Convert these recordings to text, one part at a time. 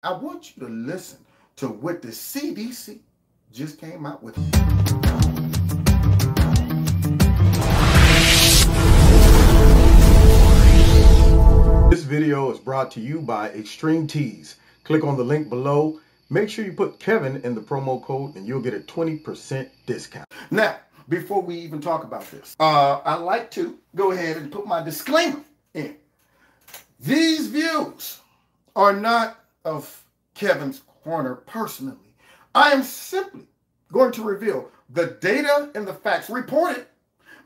I want you to listen to what the CDC just came out with. This video is brought to you by Extreme Tees. Click on the link below. Make sure you put Kevin in the promo code and you'll get a 20% discount. Now, before we even talk about this, I like to go ahead and put my disclaimer in. These views are not of Kevin's Corner personally. I am simply going to reveal the data and the facts reported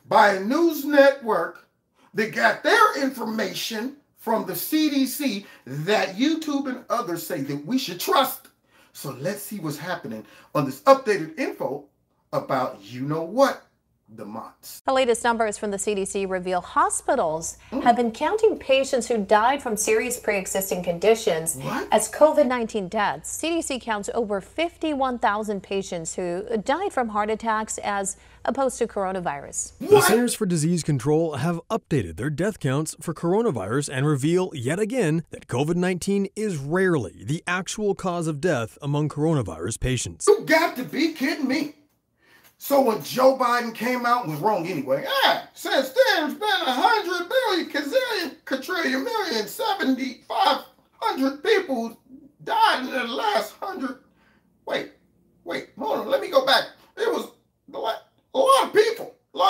by a news network that got their information from the CDC that YouTube and others say that we should trust. So let's see what's happening on this updated info about you-know-what, the MOTT'S. The latest numbers from the CDC reveal hospitals have been counting patients who died from serious pre-existing conditions as COVID-19 deaths. CDC counts over 51,000 patients who died from heart attacks as opposed to coronavirus. The Centers for Disease Control have updated their death counts for coronavirus and reveal yet again that COVID-19 is rarely the actual cause of death among coronavirus patients. You got to be kidding me. So when Joe Biden came out and was wrong anyway, since then it's been 100 billion, gazillion, quadrillion, million, 7,500 people died in the last 100. Wait, hold on, let me go back. It was a lot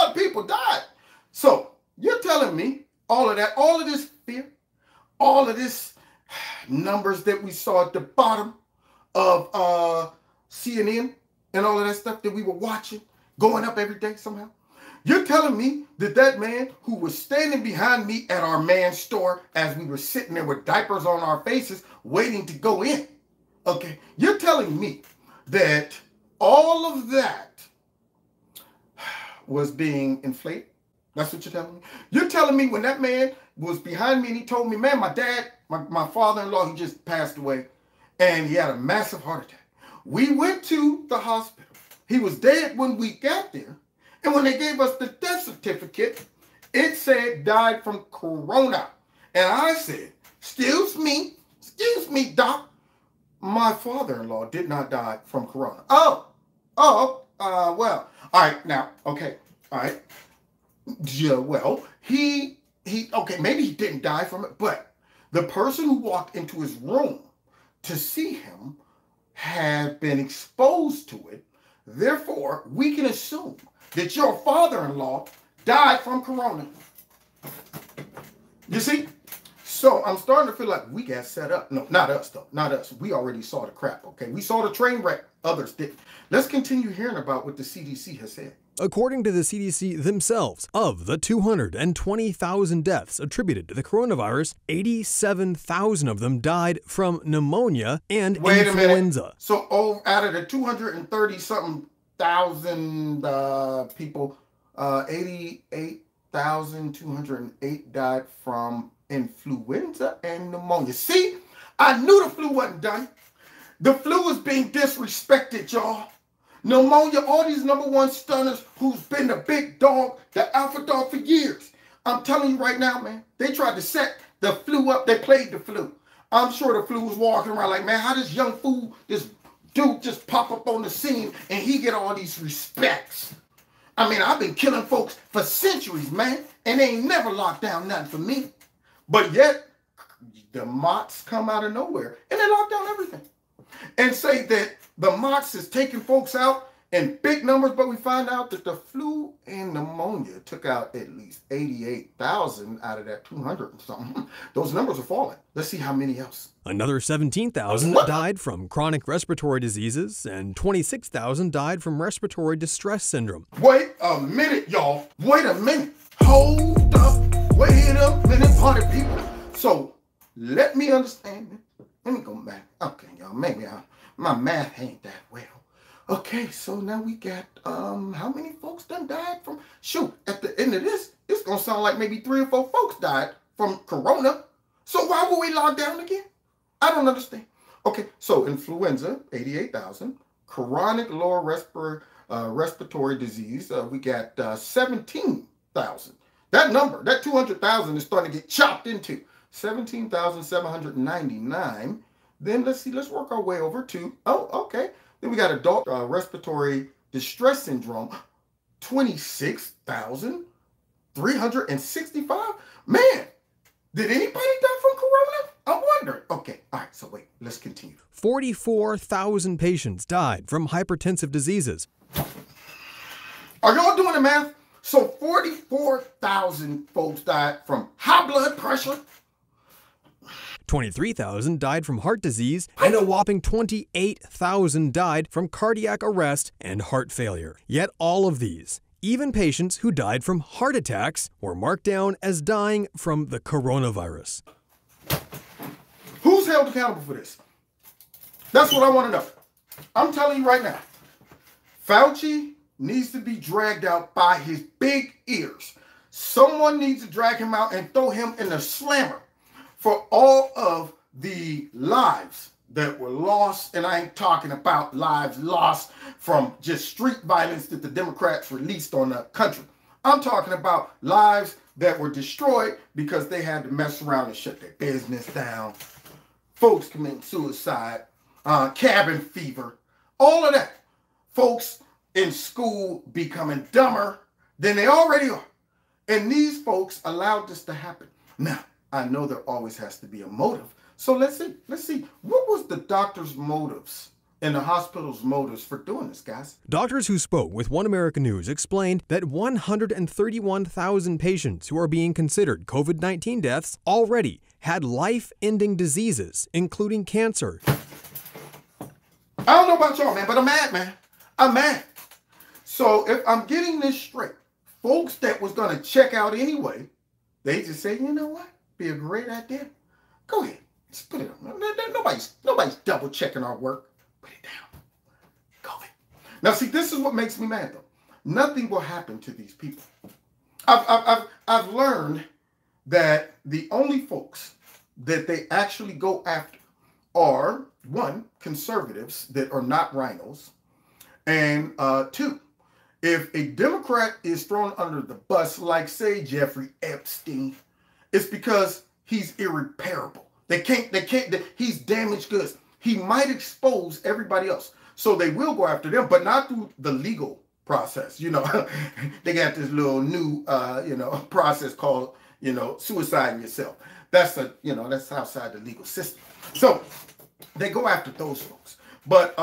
of people died. So you're telling me all of that, all of this fear, all of this numbers that we saw at the bottom of CNN, and all of that stuff that we were watching, going up every day somehow. You're telling me that that man who was standing behind me at our man's store as we were sitting there with diapers on our faces waiting to go in, okay, you're telling me that all of that was being inflated? That's what you're telling me? You're telling me when that man was behind me and he told me, man, my dad, my father-in-law, he just passed away and he had a massive heart attack. We went to the hospital. He was dead when we got there. And when they gave us the death certificate, it said died from corona. And I said, excuse me, doc. My father-in-law did not die from corona. Well, all right, now, okay, all right. Yeah, well, okay, maybe he didn't die from it, but the person who walked into his room to see him have been exposed to it. Therefore, we can assume that your father-in-law died from corona. You see? So I'm starting to feel like we got set up. No, not us though. Not us. We already saw the crap, okay? We saw the train wreck. Others didn't. Let's continue hearing about what the CDC has said. According to the CDC themselves, of the 220,000 deaths attributed to the coronavirus, 87,000 of them died from pneumonia and influenza. So out of the 230-something thousand people, 88,208 died from influenza and pneumonia. See, I knew the flu wasn't done. The flu is being disrespected, y'all. Pneumonia, all these #1 stunners who's been the big dog, the alpha dog for years. I'm telling you right now, man, they tried to set the flu up. They played the flu. I'm sure the flu was walking around like, man, how this young fool, this dude just pop up on the scene and he get all these respects? I mean, I've been killing folks for centuries, man, and they ain't never locked down nothing for me. But yet, the MOTT'S come out of nowhere and they lock down everything and say that the MOTT'S is taking folks out in big numbers, but we find out that the flu and pneumonia took out at least 88,000 out of that 200 and something. Those numbers are falling. Let's see how many else. Another 17,000 died from chronic respiratory diseases, and 26,000 died from respiratory distress syndrome. Wait a minute, y'all. Wait a minute. Hold up. Wait a minute, party people. So let me understand this. Let me go back. Okay, y'all, maybe my math ain't that well. Okay, so now we got, how many folks done died from, shoot, at the end of this, it's going to sound like maybe 3 or 4 folks died from corona. So why were we locked down again? I don't understand. Okay, so influenza, 88,000. Chronic lower respiratory disease, we got 17,000. That number, that 200,000 is starting to get chopped into. 17,799 Then let's work our way over to, oh, okay. Then we got adult respiratory distress syndrome, 26,365. Man, did anybody die from corona? I'm wondering. Okay, all right, so wait, let's continue. 44,000 patients died from hypertensive diseases. Are y'all doing the math? So 44,000 folks died from high blood pressure. 23,000 died from heart disease, and a whopping 28,000 died from cardiac arrest and heart failure. Yet all of these, even patients who died from heart attacks, were marked down as dying from the coronavirus. Who's held accountable for this? That's what I want to know. I'm telling you right now, Fauci needs to be dragged out by his big ears. Someone needs to drag him out and throw him in the slammer for all of the lives that were lost. And I ain't talking about lives lost from just street violence that the Democrats released on the country. I'm talking about lives that were destroyed because they had to mess around and shut their business down. Folks committing suicide, cabin fever, all of that. Folks in school becoming dumber than they already are. And these folks allowed this to happen. Now, I know there always has to be a motive. So let's see. What was the doctor's motives and the hospital's motives for doing this, guys? Doctors who spoke with One American News explained that 131,000 patients who are being considered COVID-19 deaths already had life-ending diseases, including cancer. I don't know about y'all, man, but I'm mad, man. I'm mad. So if I'm getting this straight, folks that was going to check out anyway, they just say, you know what? Be a great idea. Go ahead. Just put it on. Nobody's double checking our work. Put it down. Go ahead. Now, see, this is what makes me mad, though. Nothing will happen to these people. I've learned that the only folks that they actually go after are, one, conservatives that are not rhinos, and two, if a Democrat is thrown under the bus, like, say, Jeffrey Epstein, it's because he's irreparable. He's damaged goods. He might expose everybody else. So they will go after them, but not through the legal process. You know, they got this little new, process called, suicide yourself. That's outside the legal system. So they go after those folks. But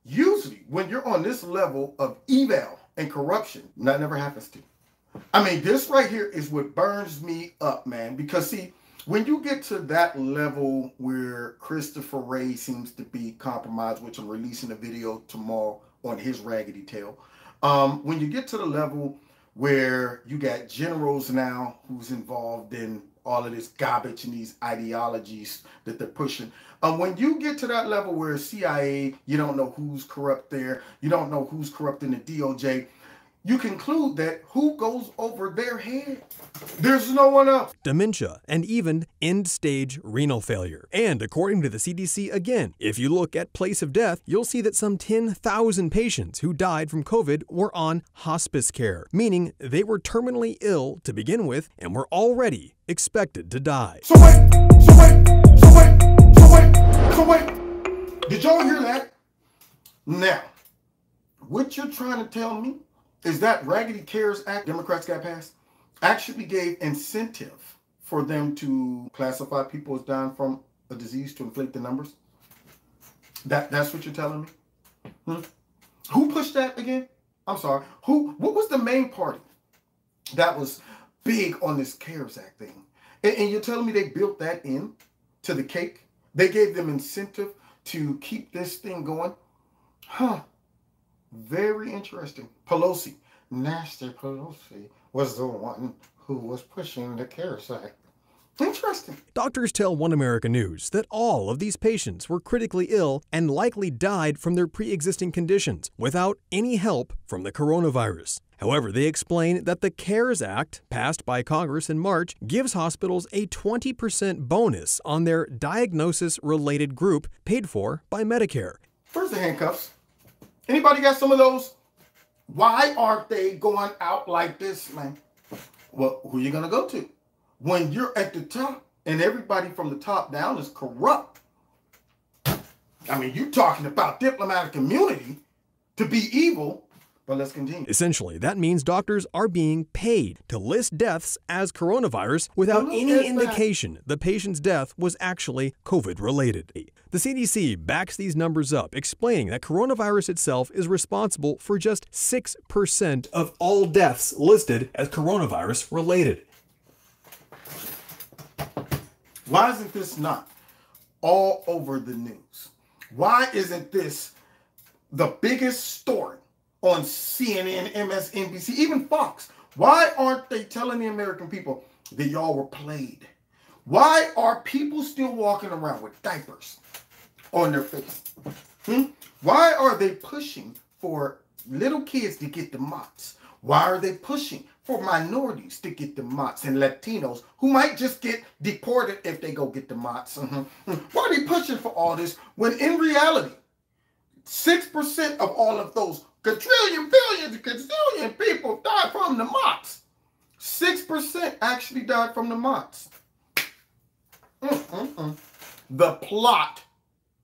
usually when you're on this level of evil and corruption, nothing ever happens to you. I mean, this right here is what burns me up, man. Because, see, when you get to that level where Christopher Wray seems to be compromised, which I'm releasing a video tomorrow on his raggedy tail. When you get to the level where you got generals now who's involved in all of this garbage and these ideologies that they're pushing. When you get to that level where CIA, you don't know who's corrupt there, you don't know who's corrupt in the DOJ, you conclude that who goes over their head? There's no one else. Dementia and even end-stage renal failure. And according to the CDC, again, if you look at place of death, you'll see that some 10,000 patients who died from COVID were on hospice care, meaning they were terminally ill to begin with and were already expected to die. So wait. Did y'all hear that? Now, what you're trying to tell me is that Raggedy CARES Act Democrats got passed actually gave incentive for them to classify people as dying from a disease to inflate the numbers? That's what you're telling me? Who pushed that again? I'm sorry. What was the main party that was big on this CARES Act thing? And you're telling me they built that in to the cake? They gave them incentive to keep this thing going? Huh. Very interesting. Pelosi, Nasty Pelosi, was the one who was pushing the CARES Act. Interesting. Doctors tell One American News that all of these patients were critically ill and likely died from their pre-existing conditions without any help from the coronavirus. However, they explain that the CARES Act, passed by Congress in March, gives hospitals a 20% bonus on their diagnosis-related group paid for by Medicare. Where's the handcuffs? Anybody got some of those? Why aren't they going out like this, man? Well, who are you going to go to? When you're at the top and everybody from the top down is corrupt, I mean, you talking about diplomatic immunity to be evil, but let's continue. Essentially, that means doctors are being paid to list deaths as coronavirus without any indication the patient's death was actually COVID-related. The CDC backs these numbers up, explaining that coronavirus itself is responsible for just 6% of all deaths listed as coronavirus-related. Why isn't this not all over the news? Why isn't this the biggest story on CNN, MSNBC, even Fox? Why aren't they telling the American people that y'all were played? Why are people still walking around with diapers on their face? Why are they pushing for little kids to get the MOTT'S? Why are they pushing for minorities to get the MOTT'S and Latinos who might just get deported if they go get the MOTT'S? Why are they pushing for all this when in reality, 6% of all of those quadrillion, billions, gazillion people died from the MOTT'S? 6% actually died from the MOTT'S. The plot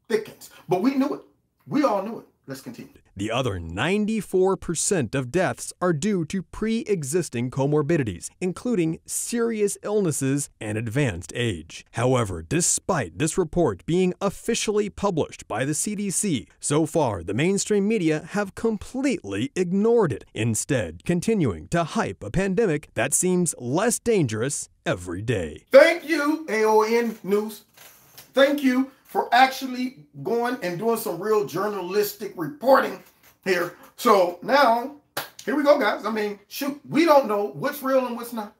thickens. But we knew it. We all knew it. Let's continue. The other 94% of deaths are due to pre-existing comorbidities, including serious illnesses and advanced age. However, despite this report being officially published by the CDC, so far the mainstream media have completely ignored it, instead continuing to hype a pandemic that seems less dangerous every day. Thank you, AON News. Thank you for actually going and doing some real journalistic reporting here. So now, here we go, guys. I mean, shoot, we don't know what's real and what's not.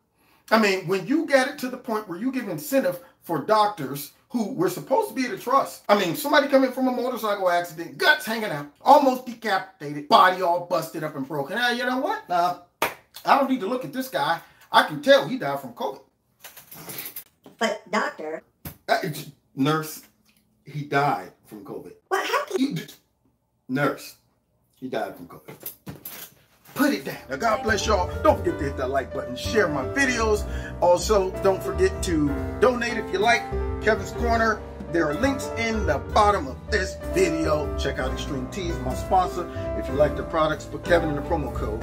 I mean, when you get it to the point where you give incentive for doctors who we're supposed to be able to trust. I mean, somebody coming from a motorcycle accident, guts hanging out, almost decapitated, body all busted up and broken. Now, you know what? I don't need to look at this guy. I can tell he died from COVID. But doctor. Nurse. He died from COVID. Well, how can you... Nurse, he died from COVID. Put it down. Now, God bless y'all. Don't forget to hit that like button, share my videos. Also, don't forget to donate if you like Kevin's Corner. There are links in the bottom of this video. Check out Extreme Teas, my sponsor. If you like the products, put Kevin in the promo code.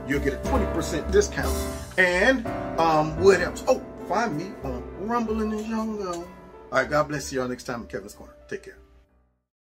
You'll get a 20% discount. And, what else? Oh, find me on Rumble in the Jungle. All right, God bless you all next time in Kevin's Corner. Take care.